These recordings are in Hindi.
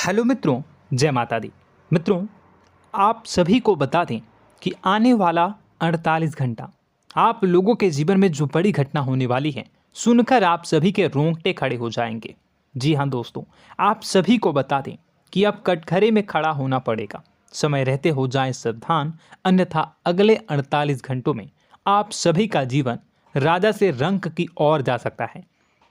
हेलो मित्रों, जय माता दी। मित्रों, आप सभी को बता दें कि आने वाला 48 घंटा आप लोगों के जीवन में जो बड़ी घटना होने वाली है, सुनकर आप सभी के रोंगटे खड़े हो जाएंगे। जी हाँ दोस्तों, आप सभी को बता दें कि अब कटघरे में खड़ा होना पड़ेगा। समय रहते हो जाएं सावधान, अन्यथा अगले 48 घंटों में आप सभी का जीवन राजा से रंक की ओर जा सकता है।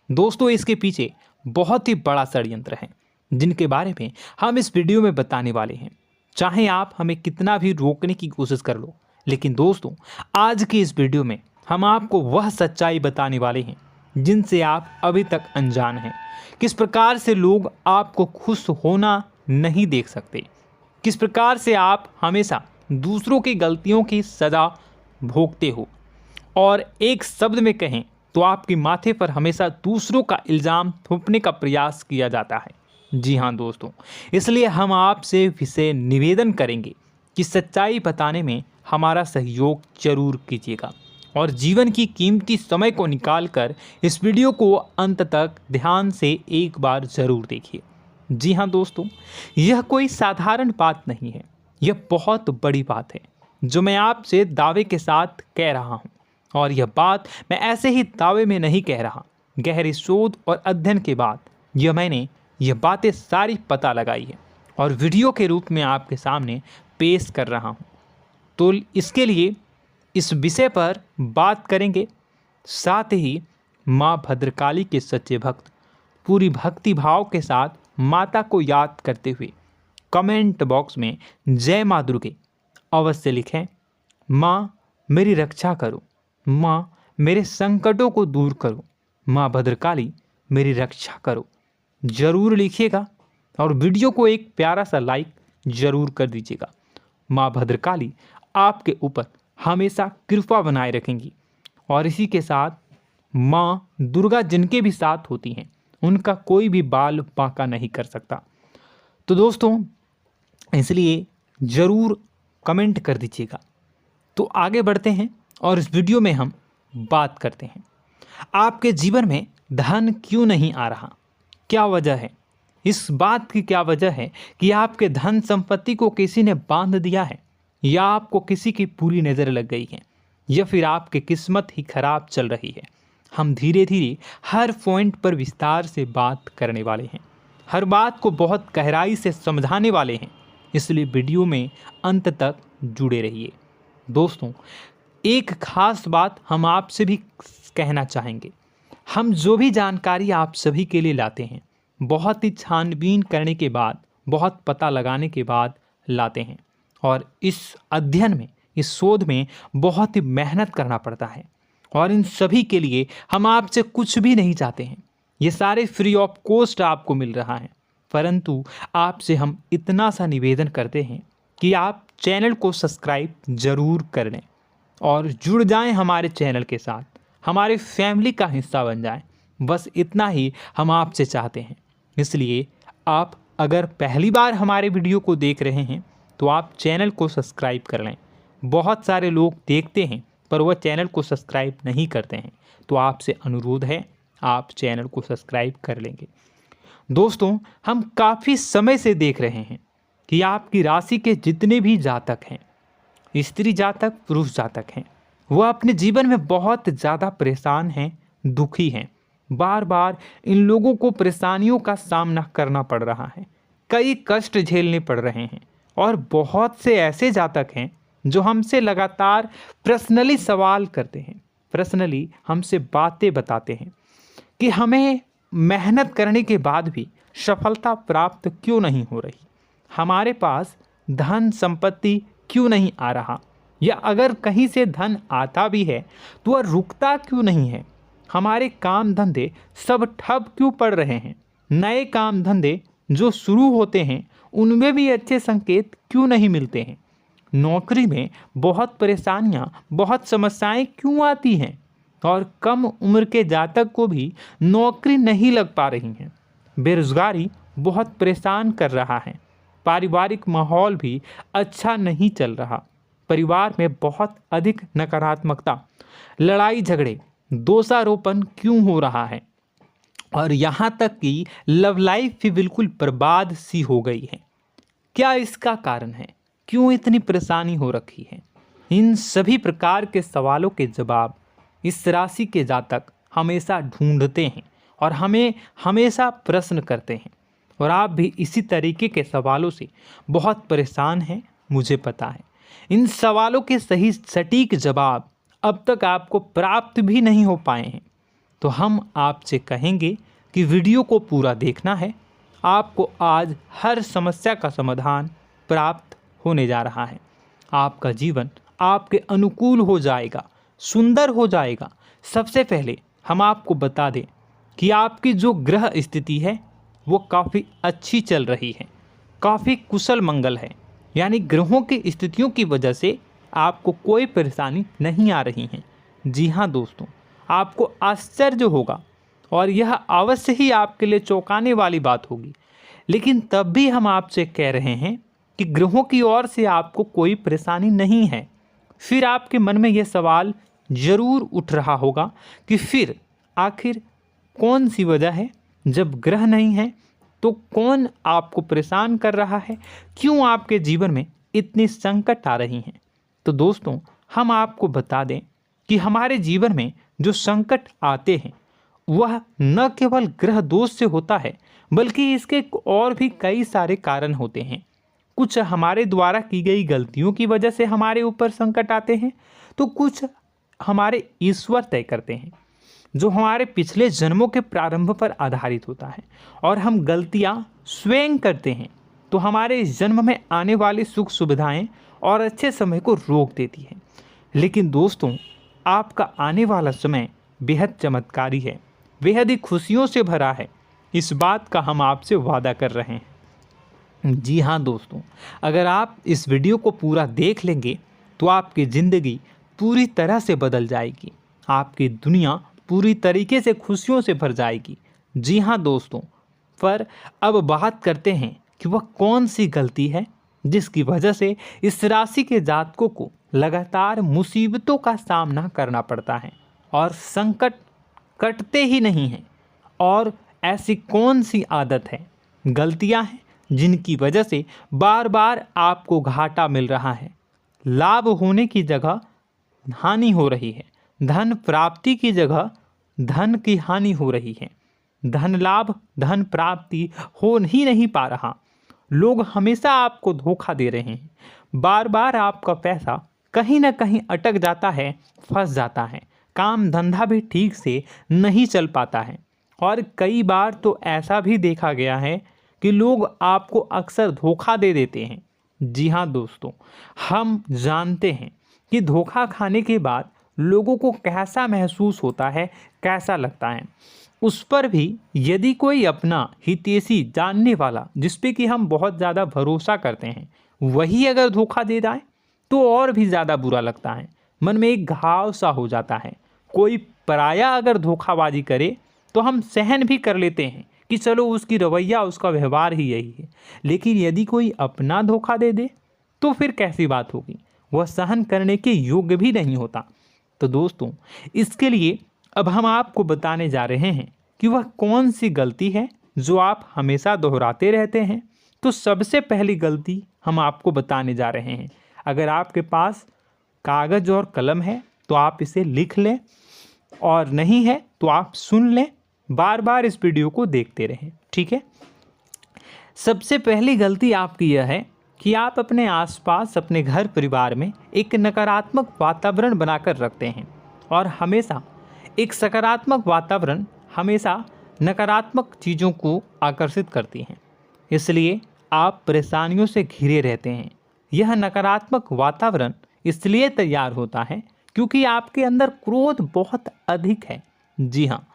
दोस्तों, इसके पीछे बहुत ही बड़ा षड्यंत्र है जिनके बारे में हम इस वीडियो में बताने वाले हैं। चाहे आप हमें कितना भी रोकने की कोशिश कर लो, लेकिन दोस्तों आज की इस वीडियो में हम आपको वह सच्चाई बताने वाले हैं जिनसे आप अभी तक अनजान हैं। किस प्रकार से लोग आपको खुश होना नहीं देख सकते, किस प्रकार से आप हमेशा दूसरों की गलतियों की सज़ा भोगते हो, और एक शब्द में कहें तो आपके माथे पर हमेशा दूसरों का इल्ज़ाम थोपने का प्रयास किया जाता है। जी हाँ दोस्तों, इसलिए हम आपसे विशेष निवेदन करेंगे कि सच्चाई बताने में हमारा सहयोग जरूर कीजिएगा और जीवन की कीमती समय को निकालकर इस वीडियो को अंत तक ध्यान से एक बार ज़रूर देखिए। जी हाँ दोस्तों, यह कोई साधारण बात नहीं है, यह बहुत बड़ी बात है जो मैं आपसे दावे के साथ कह रहा हूँ। और यह बात मैं ऐसे ही दावे में नहीं कह रहा, गहरी शोध और अध्ययन के बाद मैंने यह बातें सारी पता लगाई है और वीडियो के रूप में आपके सामने पेश कर रहा हूँ। तो इसके लिए इस विषय पर बात करेंगे। साथ ही माँ भद्रकाली के सच्चे भक्त पूरी भक्ति भाव के साथ माता को याद करते हुए कमेंट बॉक्स में जय माँ दुर्गे अवश्य लिखें। माँ मेरी रक्षा करो, माँ मेरे संकटों को दूर करो, माँ भद्रकाली मेरी रक्षा करो, ज़रूर लिखिएगा और वीडियो को एक प्यारा सा लाइक ज़रूर कर दीजिएगा। माँ भद्रकाली आपके ऊपर हमेशा कृपा बनाए रखेंगी और इसी के साथ माँ दुर्गा जिनके भी साथ होती हैं उनका कोई भी बाल बांका नहीं कर सकता। तो दोस्तों, इसलिए ज़रूर कमेंट कर दीजिएगा। तो आगे बढ़ते हैं और इस वीडियो में हम बात करते हैं, आपके जीवन में धन क्यों नहीं आ रहा, क्या वजह है। इस बात की क्या वजह है कि आपके धन संपत्ति को किसी ने बांध दिया है, या आपको किसी की पूरी नज़र लग गई है, या फिर आपकी किस्मत ही खराब चल रही है। हम धीरे धीरे हर पॉइंट पर विस्तार से बात करने वाले हैं, हर बात को बहुत गहराई से समझाने वाले हैं, इसलिए वीडियो में अंत तक जुड़े रहिए। दोस्तों, एक खास बात हम आपसे भी कहना चाहेंगे, हम जो भी जानकारी आप सभी के लिए लाते हैं बहुत ही छानबीन करने के बाद, बहुत पता लगाने के बाद लाते हैं, और इस अध्ययन में, इस शोध में बहुत ही मेहनत करना पड़ता है। और इन सभी के लिए हम आपसे कुछ भी नहीं चाहते हैं, ये सारे फ्री ऑफ कॉस्ट आपको मिल रहा है। परंतु आपसे हम इतना सा निवेदन करते हैं कि आप चैनल को सब्सक्राइब ज़रूर कर लें और जुड़ जाएं हमारे चैनल के साथ, हमारे फैमिली का हिस्सा बन जाएं। बस इतना ही हम आपसे चाहते हैं। इसलिए आप अगर पहली बार हमारे वीडियो को देख रहे हैं तो आप चैनल को सब्सक्राइब कर लें। बहुत सारे लोग देखते हैं पर वह चैनल को सब्सक्राइब नहीं करते हैं, तो आपसे अनुरोध है आप चैनल को सब्सक्राइब कर लेंगे। दोस्तों, हम काफ़ी समय से देख रहे हैं कि आपकी राशि के जितने भी जातक हैं, स्त्री जातक पुरुष जातक हैं, वह अपने जीवन में बहुत ज़्यादा परेशान हैं, दुखी हैं। बार बार इन लोगों को परेशानियों का सामना करना पड़ रहा है, कई कष्ट झेलने पड़ रहे हैं। और बहुत से ऐसे जातक हैं जो हमसे लगातार पर्सनली सवाल करते हैं, पर्सनली हमसे बातें बताते हैं कि हमें मेहनत करने के बाद भी सफलता प्राप्त क्यों नहीं हो रही, हमारे पास धन संपत्ति क्यों नहीं आ रहा, या अगर कहीं से धन आता भी है तो वह रुकता क्यों नहीं है, हमारे काम धंधे सब ठप क्यों पड़ रहे हैं, नए काम धंधे जो शुरू होते हैं उनमें भी अच्छे संकेत क्यों नहीं मिलते हैं, नौकरी में बहुत परेशानियां, बहुत समस्याएं क्यों आती हैं, और कम उम्र के जातक को भी नौकरी नहीं लग पा रही हैं, बेरोजगारी बहुत परेशान कर रहा है, पारिवारिक माहौल भी अच्छा नहीं चल रहा, परिवार में बहुत अधिक नकारात्मकता, लड़ाई झगड़े, दोषारोपण क्यों हो रहा है, और यहाँ तक कि लव लाइफ भी बिल्कुल बर्बाद सी हो गई है। क्या इसका कारण है? क्यों इतनी परेशानी हो रखी है? इन सभी प्रकार के सवालों के जवाब इस राशि के जातक हमेशा ढूंढते हैं और हमें हमेशा प्रश्न करते हैं। और आप भी इसी तरीके के सवालों से बहुत परेशान हैं, मुझे पता है। इन सवालों के सही सटीक जवाब अब तक आपको प्राप्त भी नहीं हो पाए हैं। तो हम आपसे कहेंगे कि वीडियो को पूरा देखना है। आपको आज हर समस्या का समाधान प्राप्त होने जा रहा है। आपका जीवन आपके अनुकूल हो जाएगा, सुंदर हो जाएगा। सबसे पहले हम आपको बता दें कि आपकी जो ग्रह स्थिति है वो काफ़ी अच्छी चल रही है, काफ़ी कुशल मंगल है। यानी ग्रहों की स्थितियों की वजह से आपको कोई परेशानी नहीं आ रही है। जी हाँ दोस्तों, आपको आश्चर्य होगा और यह अवश्य ही आपके लिए चौंकाने वाली बात होगी। लेकिन तब भी हम आपसे कह रहे हैं कि ग्रहों की ओर से आपको कोई परेशानी नहीं है। फिर आपके मन में यह सवाल जरूर उठ रहा होगा कि फिर आखिर कौन सी वजह है? जब ग्रह नहीं है तो कौन आपको परेशान कर रहा है? क्यों आपके जीवन में इतनी संकट आ रही हैं? तो दोस्तों, हम आपको बता दें कि हमारे जीवन में जो संकट आते हैं वह न केवल ग्रह दोष से होता है, बल्कि इसके और भी कई सारे कारण होते हैं। कुछ हमारे द्वारा की गई गलतियों की वजह से हमारे ऊपर संकट आते हैं, तो कुछ हमारे ईश्वर तय करते हैं, जो हमारे पिछले जन्मों के प्रारंभ पर आधारित होता है। और हम गलतियां स्वयं करते हैं तो हमारे इस जन्म में आने वाली सुख सुविधाएं और अच्छे समय को रोक देती है। लेकिन दोस्तों, आपका आने वाला समय बेहद चमत्कारी है, बेहद ही खुशियों से भरा है। इस बात का हम आपसे वादा कर रहे हैं। जी हाँ दोस्तों, अगर आप इस वीडियो को पूरा देख लेंगे तो आपकी ज़िंदगी पूरी तरह से बदल जाएगी, आपकी दुनिया पूरी तरीके से खुशियों से भर जाएगी। जी हाँ दोस्तों, पर अब बात करते हैं कि वह कौन सी गलती है जिसकी वजह से इस राशि के जातकों को लगातार मुसीबतों का सामना करना पड़ता है और संकट कटते ही नहीं हैं। और ऐसी कौन सी आदत है, गलतियां हैं जिनकी वजह से बार बार आपको घाटा मिल रहा है, लाभ होने की जगह हानि हो रही है, धन प्राप्ति की जगह धन की हानि हो रही है, धन लाभ धन प्राप्ति हो ही नहीं पा रहा, लोग हमेशा आपको धोखा दे रहे हैं, बार बार आपका पैसा कहीं ना कहीं अटक जाता है, फंस जाता है, काम धंधा भी ठीक से नहीं चल पाता है। और कई बार तो ऐसा भी देखा गया है कि लोग आपको अक्सर धोखा दे देते हैं। जी हाँ दोस्तों, हम जानते हैं कि धोखा खाने के बाद लोगों को कैसा महसूस होता है, कैसा लगता है। उस पर भी यदि कोई अपना हितैषी जानने वाला, जिस पे कि हम बहुत ज़्यादा भरोसा करते हैं, वही अगर धोखा दे जाए तो और भी ज़्यादा बुरा लगता है, मन में एक घाव सा हो जाता है। कोई पराया अगर धोखाबाजी करे तो हम सहन भी कर लेते हैं कि चलो उसकी रवैया, उसका व्यवहार ही यही है। लेकिन यदि कोई अपना धोखा दे दे तो फिर कैसी बात होगी, वह सहन करने के योग्य भी नहीं होता। तो दोस्तों, इसके लिए अब हम आपको बताने जा रहे हैं कि वह कौन सी गलती है जो आप हमेशा दोहराते रहते हैं। तो सबसे पहली गलती हम आपको बताने जा रहे हैं। अगर आपके पास कागज़ और कलम है तो आप इसे लिख लें, और नहीं है तो आप सुन लें, बार बार इस वीडियो को देखते रहें, ठीक है। सबसे पहली गलती आपकी यह है कि आप अपने आसपास, अपने घर परिवार में एक नकारात्मक वातावरण बनाकर रखते हैं। और हमेशा एक सकारात्मक वातावरण हमेशा नकारात्मक चीज़ों को आकर्षित करती हैं, इसलिए आप परेशानियों से घिरे रहते हैं। यह नकारात्मक वातावरण इसलिए तैयार होता है क्योंकि आपके अंदर क्रोध बहुत अधिक है। जी हाँ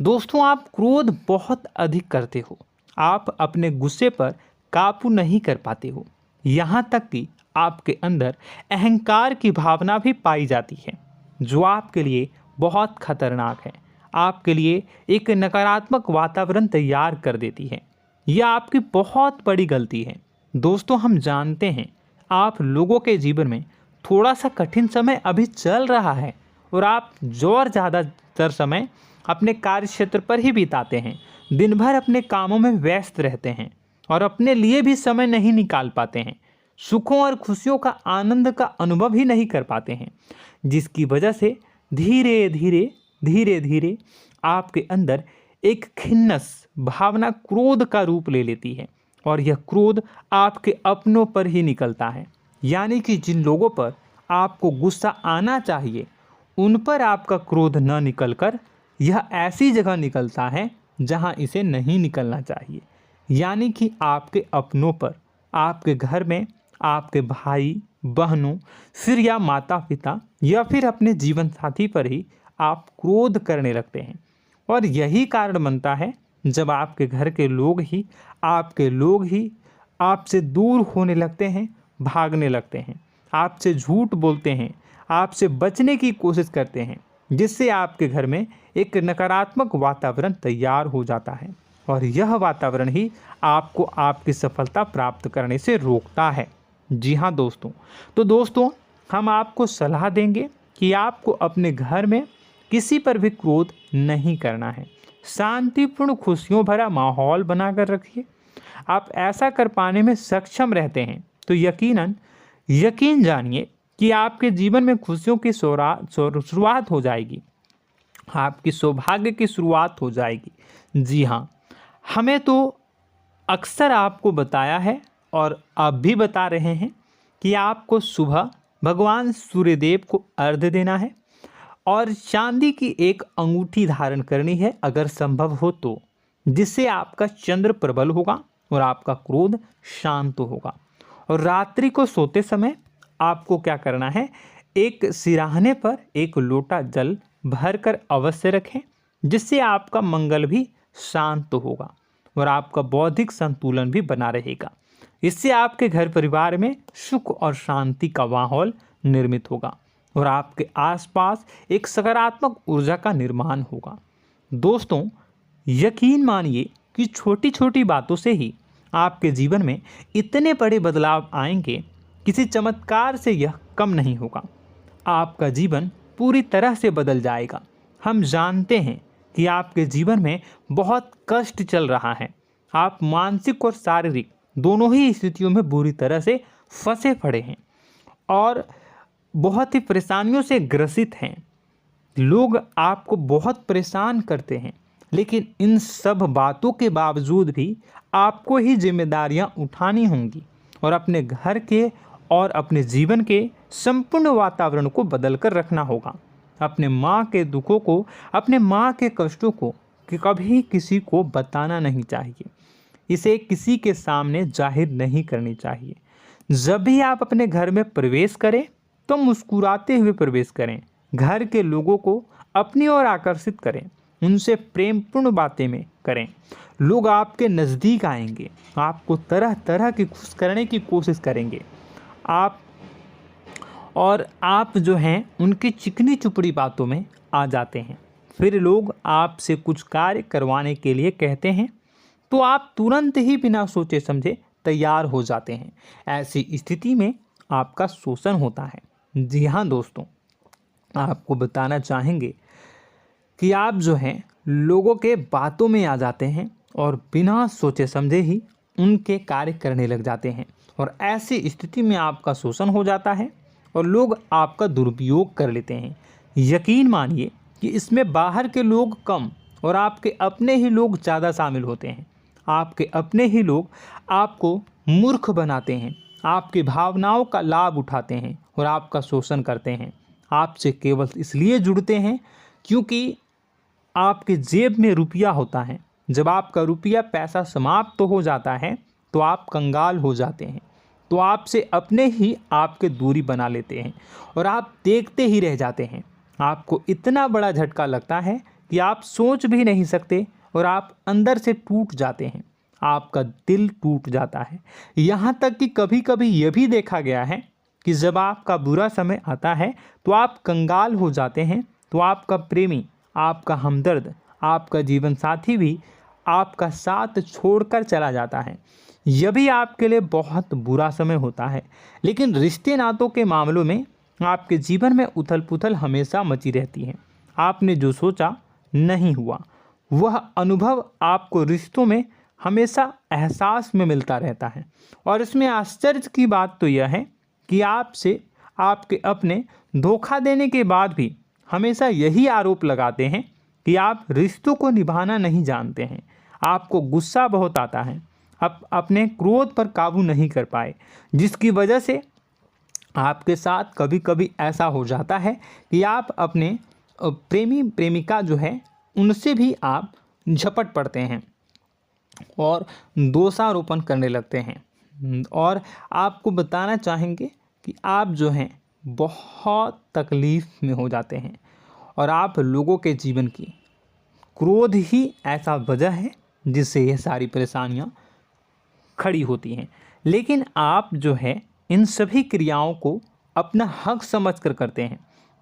दोस्तों, आप क्रोध बहुत अधिक करते हो, आप अपने गुस्से पर काबू नहीं कर पाते हो, यहाँ तक कि आपके अंदर अहंकार की भावना भी पाई जाती है, जो आपके लिए बहुत खतरनाक है, आपके लिए एक नकारात्मक वातावरण तैयार कर देती है। यह आपकी बहुत बड़ी गलती है। दोस्तों, हम जानते हैं आप लोगों के जीवन में थोड़ा सा कठिन समय अभी चल रहा है और आप और ज़्यादा अधिकतर समय अपने कार्य क्षेत्र पर ही बिताते हैं, दिन भर अपने कामों में व्यस्त रहते हैं और अपने लिए भी समय नहीं निकाल पाते हैं, सुखों और खुशियों का आनंद का अनुभव ही नहीं कर पाते हैं, जिसकी वजह से धीरे धीरे आपके अंदर एक खिन्नस भावना क्रोध का रूप ले लेती है और यह क्रोध आपके अपनों पर ही निकलता है। यानी कि जिन लोगों पर आपको गुस्सा आना चाहिए उन पर आपका क्रोध न निकलकर यह ऐसी जगह निकलता है जहां इसे नहीं निकलना चाहिए। यानी कि आपके अपनों पर, आपके घर में आपके भाई बहनों, फिर या माता पिता या फिर अपने जीवन साथी पर ही आप क्रोध करने लगते हैं। और यही कारण बनता है जब आपके घर के लोग ही आपसे दूर होने लगते हैं, भागने लगते हैं, आपसे झूठ बोलते हैं, आपसे बचने की कोशिश करते हैं, जिससे आपके घर में एक नकारात्मक वातावरण तैयार हो जाता है और यह वातावरण ही आपको आपकी सफलता प्राप्त करने से रोकता है। जी हाँ दोस्तों, तो दोस्तों हम आपको सलाह देंगे कि आपको अपने घर में किसी पर भी क्रोध नहीं करना है। शांतिपूर्ण खुशियों भरा माहौल बनाकर रखिए। आप ऐसा कर पाने में सक्षम रहते हैं तो यकीन जानिए कि आपके जीवन में खुशियों की शुरुआत हो जाएगी, आपकी सौभाग्य की शुरुआत हो जाएगी। जी हाँ, हमें तो अक्सर आपको बताया है और अब भी बता रहे हैं कि आपको सुबह भगवान सूर्यदेव को अर्घ्य देना है और चांदी की एक अंगूठी धारण करनी है अगर संभव हो तो, जिससे आपका चंद्र प्रबल होगा और आपका क्रोध शांत होगा। और रात्रि को सोते समय आपको क्या करना है, एक सिराहने पर एक लोटा जल भरकर अवश्य रखें, जिससे आपका मंगल भी शांत होगा और आपका बौद्धिक संतुलन भी बना रहेगा। इससे आपके घर परिवार में सुख और शांति का माहौल निर्मित होगा और आपके आसपास एक सकारात्मक ऊर्जा का निर्माण होगा। दोस्तों यकीन मानिए कि छोटी छोटी बातों से ही आपके जीवन में इतने बड़े बदलाव आएंगे, किसी चमत्कार से यह कम नहीं होगा। आपका जीवन पूरी तरह से बदल जाएगा। हम जानते हैं कि आपके जीवन में बहुत कष्ट चल रहा है, आप मानसिक और शारीरिक दोनों ही स्थितियों में बुरी तरह से फंसे पड़े हैं और बहुत ही परेशानियों से ग्रसित हैं। लोग आपको बहुत परेशान करते हैं, लेकिन इन सब बातों के बावजूद भी आपको ही जिम्मेदारियां उठानी होंगी और अपने घर के और अपने जीवन के संपूर्ण वातावरण को बदल कर रखना होगा। अपने माँ के दुखों को, अपने माँ के कष्टों को कभी किसी को बताना नहीं चाहिए, इसे किसी के सामने जाहिर नहीं करनी चाहिए। जब भी आप अपने घर में प्रवेश करें तो मुस्कुराते हुए प्रवेश करें, घर के लोगों को अपनी ओर आकर्षित करें, उनसे प्रेमपूर्ण बातें में करें। लोग आपके नज़दीक आएंगे, आपको तरह तरह की खुश करने की कोशिश करेंगे। आप जो हैं उनकी चिकनी चुपड़ी बातों में आ जाते हैं। फिर लोग आपसे कुछ कार्य करवाने के लिए कहते हैं तो आप तुरंत ही बिना सोचे समझे तैयार हो जाते हैं। ऐसी स्थिति में आपका शोषण होता है। जी हाँ दोस्तों, आपको बताना चाहेंगे कि आप जो हैं लोगों के बातों में आ जाते हैं और बिना सोचे समझे ही उनके कार्य करने लग जाते हैं और ऐसी स्थिति में आपका शोषण हो जाता है और लोग आपका दुरुपयोग कर लेते हैं। यकीन मानिए कि इसमें बाहर के लोग कम और आपके अपने ही लोग ज़्यादा शामिल होते हैं। आपके अपने ही लोग आपको मूर्ख बनाते हैं, आपकी भावनाओं का लाभ उठाते हैं और आपका शोषण करते हैं। आपसे केवल इसलिए जुड़ते हैं क्योंकि आपके जेब में रुपया होता है। जब आपका रुपया पैसा समाप्त हो जाता है तो आप कंगाल हो जाते हैं, तो आपसे अपने ही आपके दूरी बना लेते हैं और आप देखते ही रह जाते हैं। आपको इतना बड़ा झटका लगता है कि आप सोच भी नहीं सकते और आप अंदर से टूट जाते हैं, आपका दिल टूट जाता है। यहाँ तक कि कभी कभी यह भी देखा गया है कि जब आपका बुरा समय आता है तो आप कंगाल हो जाते हैं, तो आपका प्रेमी, आपका हमदर्द, आपका जीवन साथी भी आपका साथ छोड़कर चला जाता है। यह भी आपके लिए बहुत बुरा समय होता है। लेकिन रिश्ते नातों के मामलों में आपके जीवन में उथल पुथल हमेशा मची रहती है। आपने जो सोचा नहीं हुआ। वह अनुभव आपको रिश्तों में हमेशा एहसास में मिलता रहता है। और इसमें आश्चर्य की बात तो यह है कि आपसे आपके अपने धोखा देने के बाद भी हमेशा यही आरोप लगाते हैं कि आप रिश्तों को निभाना नहीं जानते हैं। आपको गुस्सा बहुत आता है, अपने क्रोध पर काबू नहीं कर पाए, जिसकी वजह से आपके साथ कभी कभी ऐसा हो जाता है कि आप अपने प्रेमी प्रेमिका जो है उनसे भी आप झपट पड़ते हैं और दोषारोपण करने लगते हैं। और आपको बताना चाहेंगे कि आप जो हैं बहुत तकलीफ़ में हो जाते हैं और आप लोगों के जीवन की क्रोध ही ऐसा वजह है जिससे ये सारी परेशानियां खड़ी होती हैं। लेकिन आप जो है इन सभी क्रियाओं को अपना हक समझकर करते हैं,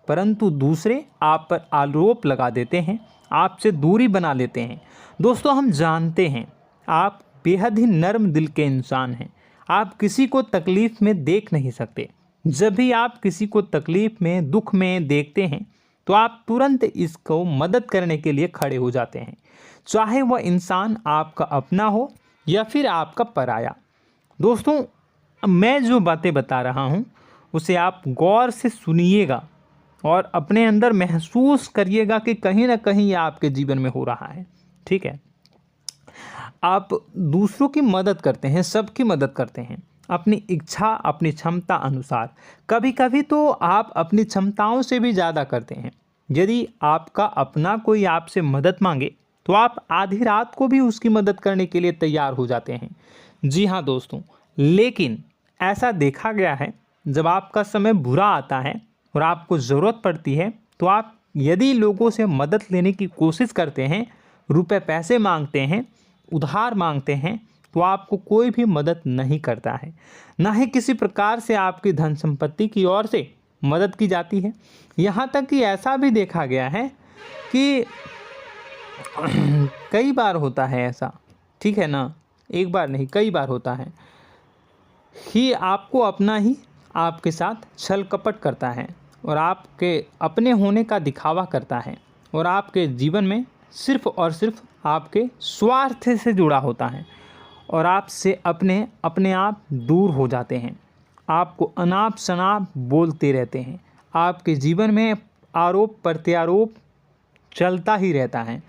परंतु दूसरे आप पर आरोप लगा देते हैं, आपसे दूरी बना लेते हैं। दोस्तों, हम जानते हैं आप बेहद ही नर्म दिल के इंसान हैं। आप किसी को तकलीफ़ में देख नहीं सकते। जब भी आप किसी को तकलीफ़ में, दुख में देखते हैं तो आप तुरंत इसको मदद करने के लिए खड़े हो जाते हैं, चाहे वह इंसान आपका अपना हो या फिर आपका पराया। दोस्तों, मैं जो बातें बता रहा हूँ उसे आप गौर से सुनिएगा और अपने अंदर महसूस करिएगा कि कहीं ना कहीं ये आपके जीवन में हो रहा है। ठीक है, आप दूसरों की मदद करते हैं, सबकी मदद करते हैं अपनी इच्छा, अपनी क्षमता अनुसार। कभी कभी तो आप अपनी क्षमताओं से भी ज़्यादा करते हैं। यदि आपका अपना कोई आपसे मदद मांगे तो आप आधी रात को भी उसकी मदद करने के लिए तैयार हो जाते हैं। जी हाँ दोस्तों, लेकिन ऐसा देखा गया है जब आपका समय बुरा आता है और आपको ज़रूरत पड़ती है तो आप यदि लोगों से मदद लेने की कोशिश करते हैं, रुपए पैसे मांगते हैं, उधार मांगते हैं, तो आपको कोई भी मदद नहीं करता है। ना ही किसी प्रकार से आपकी धन संपत्ति की ओर से मदद की जाती है। यहाँ तक कि ऐसा भी देखा गया है कि कई बार होता है ऐसा, ठीक है ना, एक बार नहीं कई बार होता है कि आपको अपना ही आपके साथ छल कपट करता है और आपके अपने होने का दिखावा करता है और आपके जीवन में सिर्फ और सिर्फ आपके स्वार्थ से जुड़ा होता है और आपसे अपने आप दूर हो जाते हैं। आपको अनाप शनाप बोलते रहते हैं। आपके जीवन में आरोप प्रत्यारोप चलता ही रहता है।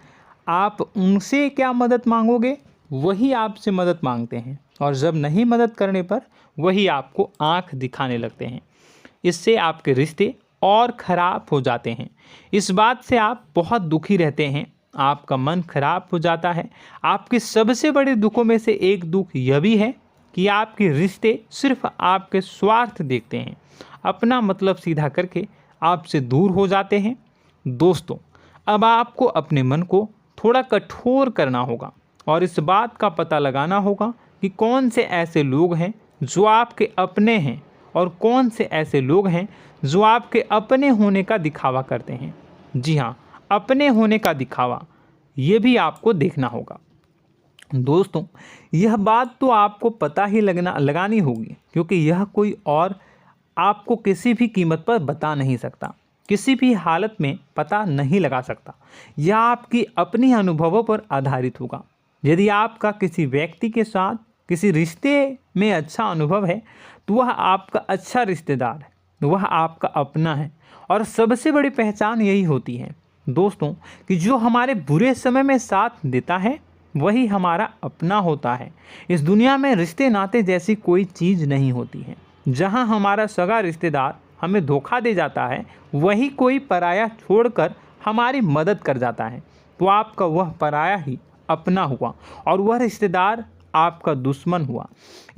आप उनसे क्या मदद मांगोगे, वही आपसे मदद मांगते हैं और जब नहीं मदद करने पर वही आपको आंख दिखाने लगते हैं। इससे आपके रिश्ते और ख़राब हो जाते हैं। इस बात से आप बहुत दुखी रहते हैं, आपका मन खराब हो जाता है। आपके सबसे बड़े दुखों में से एक दुख यह भी है कि आपके रिश्ते सिर्फ आपके स्वार्थ देखते हैं, अपना मतलब सीधा करके आपसे दूर हो जाते हैं। दोस्तों, अब आपको अपने मन को थोड़ा कठोर करना होगा और इस बात का पता लगाना होगा कि कौन से ऐसे लोग हैं जो आपके अपने हैं और कौन से ऐसे लोग हैं जो आपके अपने होने का दिखावा करते हैं। जी हाँ, अपने होने का दिखावा, ये भी आपको देखना होगा। दोस्तों, यह बात तो आपको पता ही लगानी होगी, क्योंकि यह कोई और आपको किसी भी कीमत पर बता नहीं सकता, किसी भी हालत में पता नहीं लगा सकता। यह आपकी अपनी अनुभवों पर आधारित होगा। यदि आपका किसी व्यक्ति के साथ किसी रिश्ते में अच्छा अनुभव है तो वह आपका अच्छा रिश्तेदार है, वह आपका अपना है। और सबसे बड़ी पहचान यही होती है दोस्तों कि जो हमारे बुरे समय में साथ देता है वही हमारा अपना होता है। इस दुनिया में रिश्ते नाते जैसी कोई चीज़ नहीं होती है। जहां हमारा सगा रिश्तेदार हमें धोखा दे जाता है, वही कोई पराया छोड़कर हमारी मदद कर जाता है, तो आपका वह पराया ही अपना हुआ और वह रिश्तेदार आपका दुश्मन हुआ।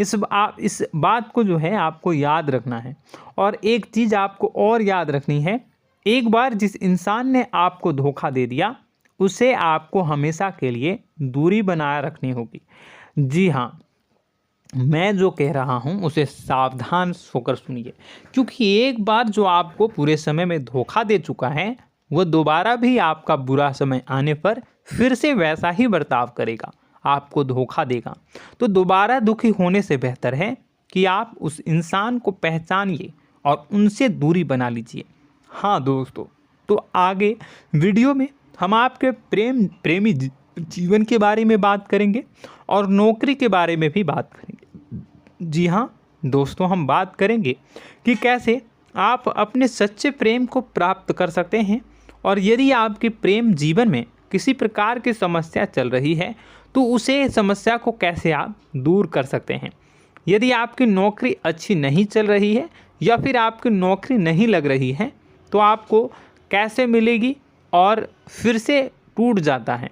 इस बात को जो है आपको याद रखना है। और एक चीज़ आपको और याद रखनी है, एक बार जिस इंसान ने आपको धोखा दे दिया उसे आपको हमेशा के लिए दूरी बनाए रखनी होगी। जी हाँ, मैं जो कह रहा हूँ उसे सावधान होकर सुनिए, क्योंकि एक बार जो आपको पूरे समय में धोखा दे चुका है वह दोबारा भी आपका बुरा समय आने पर फिर से वैसा ही बर्ताव करेगा, आपको धोखा देगा। तो दोबारा दुखी होने से बेहतर है कि आप उस इंसान को पहचानिए और उनसे दूरी बना लीजिए। हाँ दोस्तों, तो आगे वीडियो में हम आपके प्रेमी जीवन के बारे में बात करेंगे और नौकरी के बारे में भी बात करेंगे। जी हाँ दोस्तों, हम बात करेंगे कि कैसे आप अपने सच्चे प्रेम को प्राप्त कर सकते हैं, और यदि आपके प्रेम जीवन में किसी प्रकार की समस्या चल रही है तो उसे समस्या को कैसे आप दूर कर सकते हैं। यदि आपकी नौकरी अच्छी नहीं चल रही है या फिर आपकी नौकरी नहीं लग रही है तो आपको कैसे मिलेगी और फिर से टूट जाता है,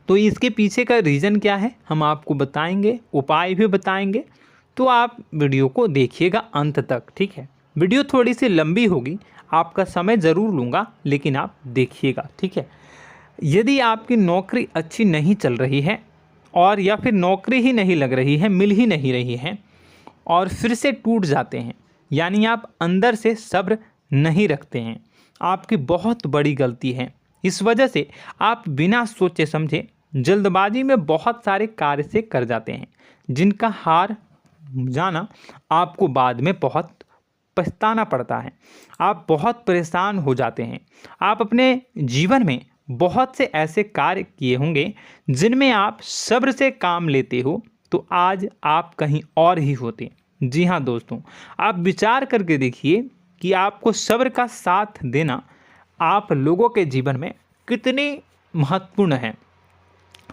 तो इसके पीछे का रीज़न क्या है हम आपको बताएंगे, उपाय भी बताएंगे। तो आप वीडियो को देखिएगा अंत तक, ठीक है। वीडियो थोड़ी सी लंबी होगी, आपका समय ज़रूर लूँगा, लेकिन आप देखिएगा, ठीक है। यदि आपकी नौकरी अच्छी नहीं चल रही है और या फिर नौकरी ही नहीं लग रही है, मिल ही नहीं रही है और फिर से टूट जाते हैं, यानी आप अंदर से सब्र नहीं रखते हैं, आपकी बहुत बड़ी गलती है। इस वजह से आप बिना सोचे समझे जल्दबाजी में बहुत सारे कार्य से कर जाते हैं, जिनका हार जाना आपको बाद में बहुत पछताना पड़ता है। आप बहुत परेशान हो जाते हैं। आप अपने जीवन में बहुत से ऐसे कार्य किए होंगे जिनमें आप सब्र से काम लेते हो, तो आज आप कहीं और ही होते। जी हाँ दोस्तों, आप विचार करके देखिए कि आपको सब्र का साथ देना आप लोगों के जीवन में कितनी महत्वपूर्ण है।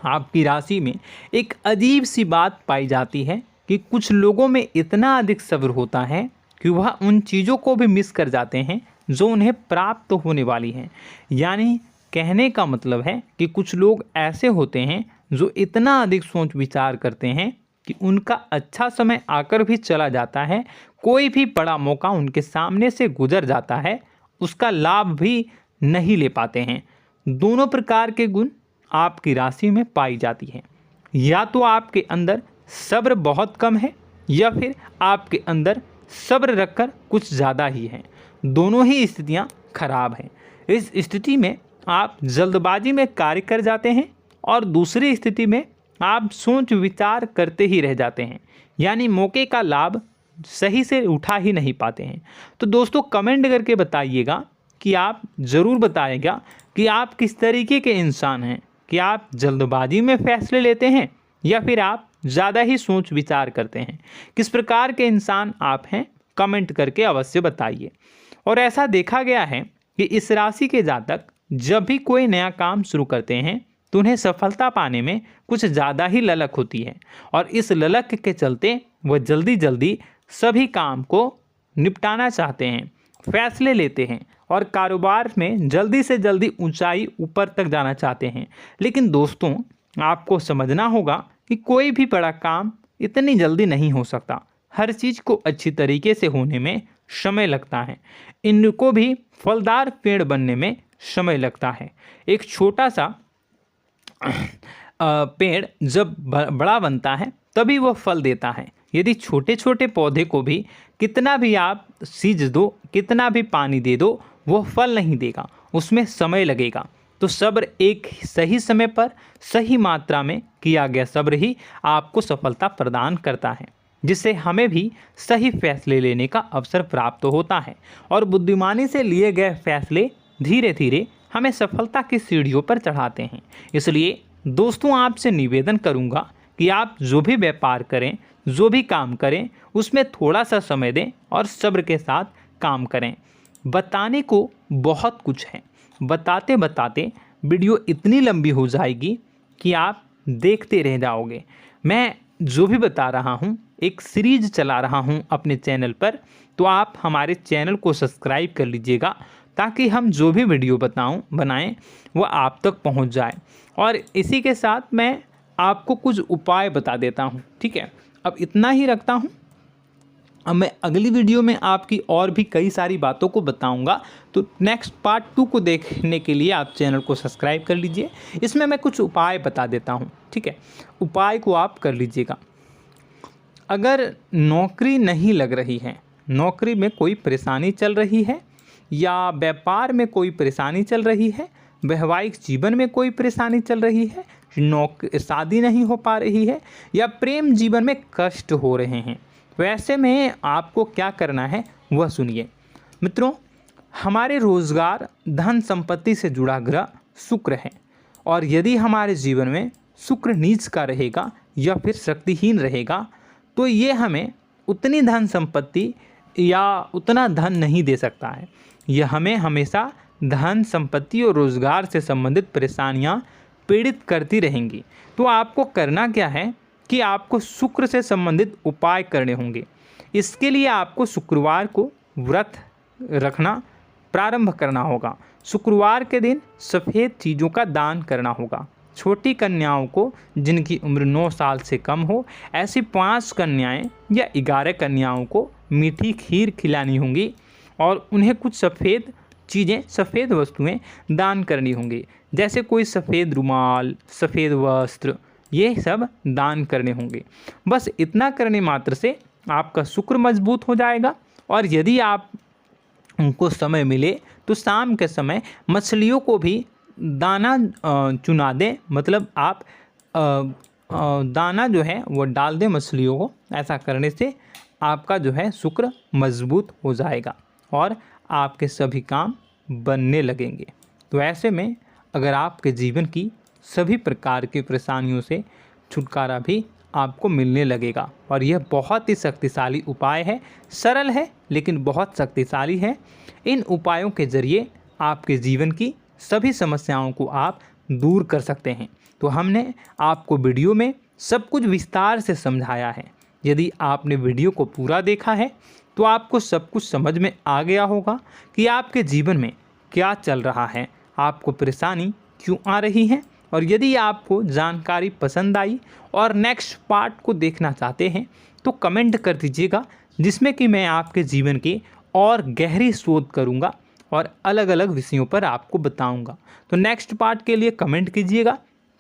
आपकी राशि में एक अजीब सी बात पाई जाती है कि कुछ लोगों में इतना अधिक सब्र होता है कि वह उन चीज़ों को भी मिस कर जाते हैं जो उन्हें प्राप्त होने वाली हैं। यानी कहने का मतलब है कि कुछ लोग ऐसे होते हैं जो इतना अधिक सोच विचार करते हैं कि उनका अच्छा समय आकर भी चला जाता है, कोई भी बड़ा मौका उनके सामने से गुजर जाता है, उसका लाभ भी नहीं ले पाते हैं। दोनों प्रकार के गुण आपकी राशि में पाई जाती है। या तो आपके अंदर सब्र बहुत कम है या फिर आपके अंदर सब्र रखकर कुछ ज़्यादा ही है। दोनों ही स्थितियाँ खराब हैं। इस स्थिति में आप जल्दबाजी में कार्य कर जाते हैं और दूसरी स्थिति में आप सोच विचार करते ही रह जाते हैं, यानी मौके का लाभ सही से उठा ही नहीं पाते हैं। तो दोस्तों कमेंट करके बताइएगा कि आप ज़रूर बताइएगा कि आप किस तरीके के इंसान हैं, कि आप जल्दबाजी में फैसले लेते हैं या फिर आप ज़्यादा ही सोच विचार करते हैं। किस प्रकार के इंसान आप हैं, कमेंट करके अवश्य बताइए। और ऐसा देखा गया है कि इस राशि के जातक जब भी कोई नया काम शुरू करते हैं तो उन्हें सफलता पाने में कुछ ज़्यादा ही ललक होती है, और इस ललक के चलते वह जल्दी जल्दी सभी काम को निपटाना चाहते हैं, फैसले लेते हैं और कारोबार में जल्दी से जल्दी ऊंचाई ऊपर तक जाना चाहते हैं। लेकिन दोस्तों आपको समझना होगा कि कोई भी बड़ा काम इतनी जल्दी नहीं हो सकता। हर चीज़ को अच्छी तरीके से होने में समय लगता है। इनको भी फलदार पेड़ बनने में समय लगता है। एक छोटा सा पेड़ जब बड़ा बनता है तभी वह फल देता है। यदि छोटे छोटे पौधे को भी कितना भी आप सींच दो, कितना भी पानी दे दो, वो फल नहीं देगा, उसमें समय लगेगा। तो सब्र एक सही समय पर सही मात्रा में किया गया सब्र ही आपको सफलता प्रदान करता है, जिससे हमें भी सही फैसले लेने का अवसर प्राप्त होता है। और बुद्धिमानी से लिए गए फैसले धीरे धीरे हमें सफलता की सीढ़ियों पर चढ़ाते हैं। इसलिए दोस्तों आपसे निवेदन करूंगा कि आप जो भी व्यापार करें, जो भी काम करें, उसमें थोड़ा सा समय दें और सब्र के साथ काम करें। बताने को बहुत कुछ है, बताते बताते वीडियो इतनी लंबी हो जाएगी कि आप देखते रह जाओगे। मैं जो भी बता रहा हूँ एक सीरीज चला रहा हूँ अपने चैनल पर, तो आप हमारे चैनल को सब्सक्राइब कर लीजिएगा ताकि हम जो भी वीडियो बनाएं वो आप तक पहुँच जाए। और इसी के साथ मैं आपको कुछ उपाय बता देता हूँ, ठीक है। अब इतना ही रखता हूँ। अब मैं अगली वीडियो में आपकी और भी कई सारी बातों को बताऊंगा। तो नेक्स्ट पार्ट 2 को देखने के लिए आप चैनल को सब्सक्राइब कर लीजिए। इसमें मैं कुछ उपाय बता देता हूं, ठीक है। उपाय को आप कर लीजिएगा। अगर नौकरी नहीं लग रही है, नौकरी में कोई परेशानी चल रही है, या व्यापार में कोई परेशानी चल रही है, वैवाहिक जीवन में कोई परेशानी चल रही है, शादी नहीं हो पा रही है, या प्रेम जीवन में कष्ट हो रहे हैं, वैसे में आपको क्या करना है वह सुनिए। मित्रों, हमारे रोजगार, धन संपत्ति से जुड़ा ग्रह शुक्र है, और यदि हमारे जीवन में शुक्र नीच का रहेगा या फिर शक्तिहीन रहेगा तो ये हमें उतनी धन संपत्ति या उतना धन नहीं दे सकता है। यह हमें हमेशा धन संपत्ति और रोजगार से संबंधित परेशानियां पीड़ित करती रहेंगी। तो आपको करना क्या है कि आपको शुक्र से संबंधित उपाय करने होंगे। इसके लिए आपको शुक्रवार को व्रत रखना प्रारंभ करना होगा। शुक्रवार के दिन सफ़ेद चीज़ों का दान करना होगा। छोटी कन्याओं को जिनकी उम्र 9 साल से कम हो, ऐसी 5 कन्याएं या 11 कन्याओं को मीठी खीर खिलानी होंगी और उन्हें कुछ सफ़ेद चीज़ें, सफ़ेद वस्तुएं दान करनी होंगी, जैसे कोई सफ़ेद रुमाल, सफ़ेद वस्त्र, ये सब दान करने होंगे। बस इतना करने मात्र से आपका शुक्र मजबूत हो जाएगा। और यदि आप उनको समय मिले तो शाम के समय मछलियों को भी दाना चुना दें, मतलब आप दाना जो है वो डाल दें मछलियों को। ऐसा करने से आपका जो है शुक्र मजबूत हो जाएगा और आपके सभी काम बनने लगेंगे। तो ऐसे में अगर आपके जीवन की सभी प्रकार की परेशानियों से छुटकारा भी आपको मिलने लगेगा। और यह बहुत ही शक्तिशाली उपाय है, सरल है लेकिन बहुत शक्तिशाली है। इन उपायों के ज़रिए आपके जीवन की सभी समस्याओं को आप दूर कर सकते हैं। तो हमने आपको वीडियो में सब कुछ विस्तार से समझाया है। यदि आपने वीडियो को पूरा देखा है तो आपको सब कुछ समझ में आ गया होगा कि आपके जीवन में क्या चल रहा है, आपको परेशानी क्यों आ रही है। और यदि आपको जानकारी पसंद आई और नेक्स्ट पार्ट को देखना चाहते हैं तो कमेंट कर दीजिएगा, जिसमें कि मैं आपके जीवन के और गहरी शोध करूंगा और अलग अलग विषयों पर आपको बताऊंगा। तो नेक्स्ट पार्ट के लिए कमेंट कीजिएगा,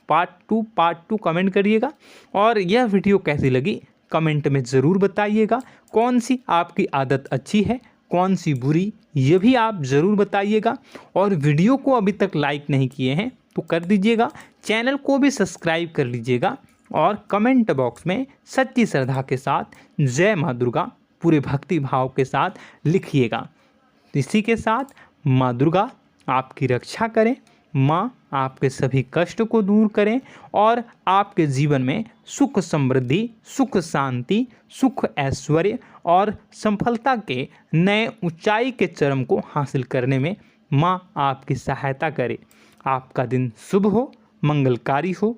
पार्ट टू कमेंट करिएगा। और यह वीडियो कैसी लगी कमेंट में ज़रूर बताइएगा। कौन सी आपकी आदत अच्छी है, कौन सी बुरी, ये भी आप ज़रूर बताइएगा। और वीडियो को अभी तक लाइक नहीं किए हैं तो कर दीजिएगा, चैनल को भी सब्सक्राइब कर लीजिएगा और कमेंट बॉक्स में सच्ची श्रद्धा के साथ जय माँ दुर्गा पूरे भक्ति भाव के साथ लिखिएगा। इसी के साथ माँ दुर्गा आपकी रक्षा करें, माँ आपके सभी कष्ट को दूर करें और आपके जीवन में सुख समृद्धि, सुख शांति, सुख ऐश्वर्य और सफलता के नए ऊंचाई के चरम को हासिल करने में माँ आपकी सहायता करे। आपका दिन शुभ हो, मंगलकारी हो।